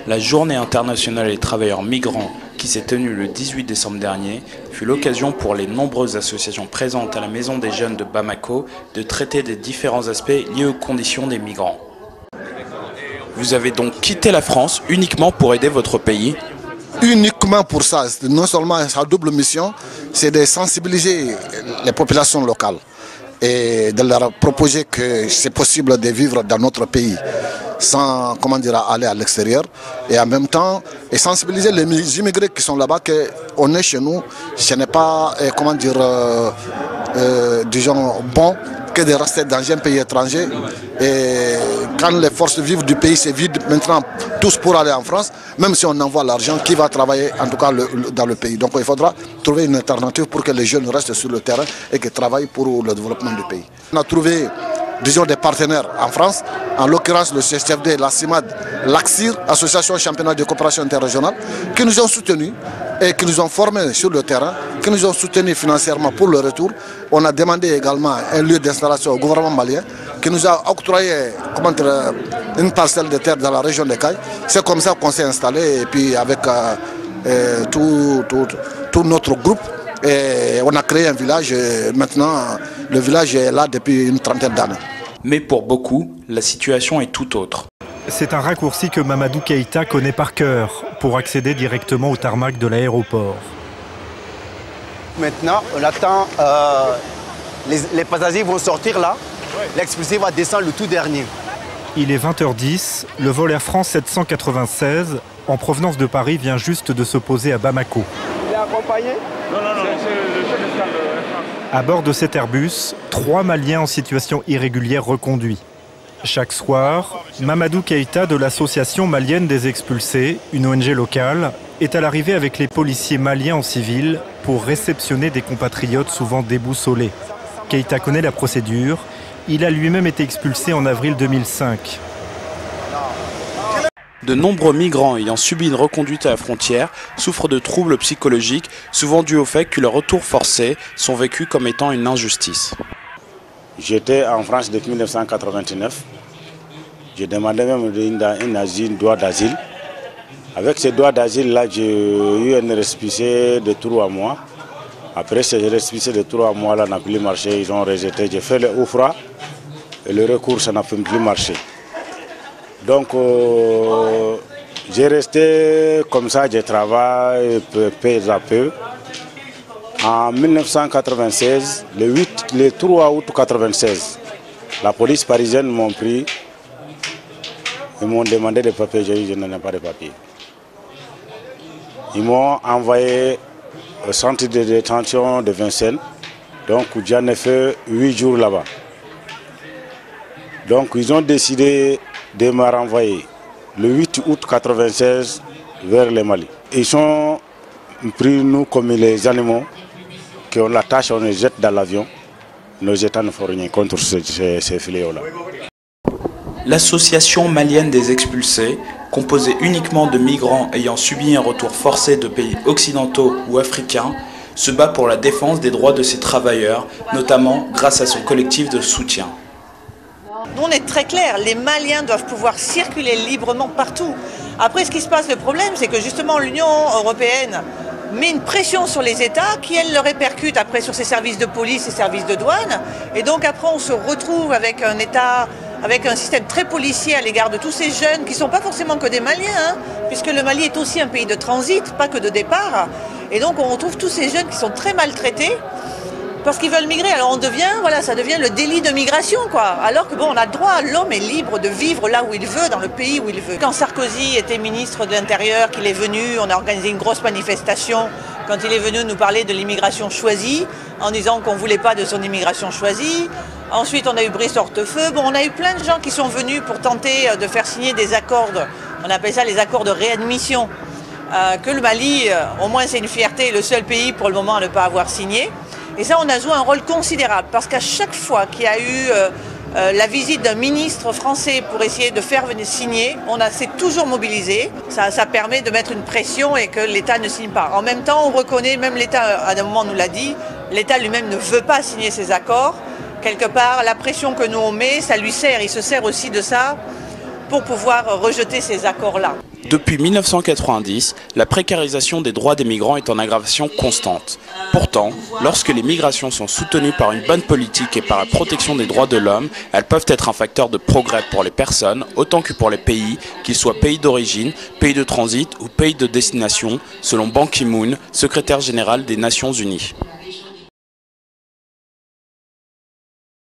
La Journée internationale des travailleurs migrants, qui s'est tenue le 18 décembre dernier, fut l'occasion pour les nombreuses associations présentes à la Maison des Jeunes de Bamako de traiter des différents aspects liés aux conditions des migrants. Vous avez donc quitté la France uniquement pour aider votre pays? Uniquement pour ça. Non seulement sa double mission, c'est de sensibiliser les populations locales et de leur proposer que c'est possible de vivre dans notre pays sans aller à l'extérieur, et en même temps et sensibiliser les immigrés qui sont là-bas qu'on est chez nous, ce n'est pas disons bon que de rester dans un pays étranger, et quand les forces vives du pays se vident maintenant tous pour aller en France, même si on envoie l'argent, qui va travailler en tout cas dans le pays. Donc il faudra trouver une alternative pour que les jeunes restent sur le terrain et qu'ils travaillent pour le développement du pays. On a trouvé, disons, des partenaires en France, en l'occurrence le CSFD, la CIMAD, l'ACSIR, Association Championnat de Coopération Interrégionale, qui nous ont soutenus et qui nous ont formés sur le terrain, qui nous ont soutenus financièrement pour le retour. On a demandé également un lieu d'installation au gouvernement malien, qui nous a octroyé une parcelle de terre dans la région de Caille. C'est comme ça qu'on s'est installé, et puis avec tout notre groupe, et on a créé un village. Et maintenant, le village est là depuis une trentaine d'années. Mais pour beaucoup, la situation est tout autre. C'est un raccourci que Mamadou Keïta connaît par cœur pour accéder directement au tarmac de l'aéroport. Maintenant, on attend, les passagers vont sortir là, l'expulsé va descendre le tout dernier. Il est 20h10, le vol Air France 796 en provenance de Paris vient juste de se poser à Bamako. Il est accompagné? Non, c'est le chef d'escale de Air France. À bord de cet Airbus, 3 Maliens en situation irrégulière reconduits. Chaque soir, Mamadou Keïta de l'association malienne des expulsés, une ONG locale, est à l'arrivée avec les policiers maliens en civil pour réceptionner des compatriotes souvent déboussolés. Keïta connaît la procédure. Il a lui-même été expulsé en avril 2005. De nombreux migrants ayant subi une reconduite à la frontière souffrent de troubles psychologiques, souvent dus au fait que leurs retours forcés sont vécus comme étant une injustice. J'étais en France depuis 1989. J'ai demandé même un droit d'asile. Avec ce droit d'asile-là, j'ai eu un récépissé de 3 mois. Après ce récépissé de 3 mois, là n'a plus marché, ils ont rejeté. J'ai fait le OFRA et le recours, ça n'a plus marché. Donc, j'ai resté comme ça, je travaille peu à peu. En 1996, le 3 août 1996, la police parisienne m'ont pris. Ils m'ont demandé des papiers, j'ai dit je n'en ai pas de papiers. Ils m'ont envoyé au centre de détention de Vincennes. Donc j'en ai fait 8 jours là-bas. Donc ils ont décidé de me renvoyer le 8 août 1996 vers le Mali. Ils ont pris nous comme les animaux, qu'on l'attache, on les jette dans l'avion. Nos États ne font rien contre ces fléaux-là. L'association malienne des expulsés, composée uniquement de migrants ayant subi un retour forcé de pays occidentaux ou africains, se bat pour la défense des droits de ces travailleurs, notamment grâce à son collectif de soutien. Nous, on est très clair, les Maliens doivent pouvoir circuler librement partout. Après, ce qui se passe, le problème, c'est que justement l'Union européenne met une pression sur les États qui, elle, le répercute après sur ses services de police et services de douane. Et donc après, on se retrouve avec un État, avec un système très policier à l'égard de tous ces jeunes qui ne sont pas forcément que des Maliens, puisque le Mali est aussi un pays de transit, pas que de départ. Et donc on retrouve tous ces jeunes qui sont très maltraités parce qu'ils veulent migrer. Alors ça devient le délit de migration, quoi. Alors que bon, on a le droit, l'homme est libre de vivre là où il veut, dans le pays où il veut. Quand Sarkozy était ministre de l'Intérieur, qu'il est venu, on a organisé une grosse manifestation quand il est venu nous parler de l'immigration choisie, en disant qu'on ne voulait pas de son immigration choisie. Ensuite, on a eu Brice Hortefeux. Bon, on a eu plein de gens qui sont venus pour tenter de faire signer des accords, on appelle ça les accords de réadmission, que le Mali, au moins c'est une fierté, est le seul pays pour le moment à ne pas avoir signé. Et ça, on a joué un rôle considérable, parce qu'à chaque fois qu'il y a eu la visite d'un ministre français pour essayer de faire venir signer, on s'est toujours mobilisé. Ça permet de mettre une pression et que l'État ne signe pas. En même temps, on reconnaît, même l'État à un moment nous l'a dit, l'État lui-même ne veut pas signer ces accords. Quelque part, la pression que nous on met, ça lui sert, il se sert aussi de ça pour pouvoir rejeter ces accords-là. Depuis 1990, la précarisation des droits des migrants est en aggravation constante. Pourtant, lorsque les migrations sont soutenues par une bonne politique et par la protection des droits de l'homme, elles peuvent être un facteur de progrès pour les personnes autant que pour les pays, qu'ils soient pays d'origine, pays de transit ou pays de destination, selon Ban Ki-moon, secrétaire général des Nations Unies.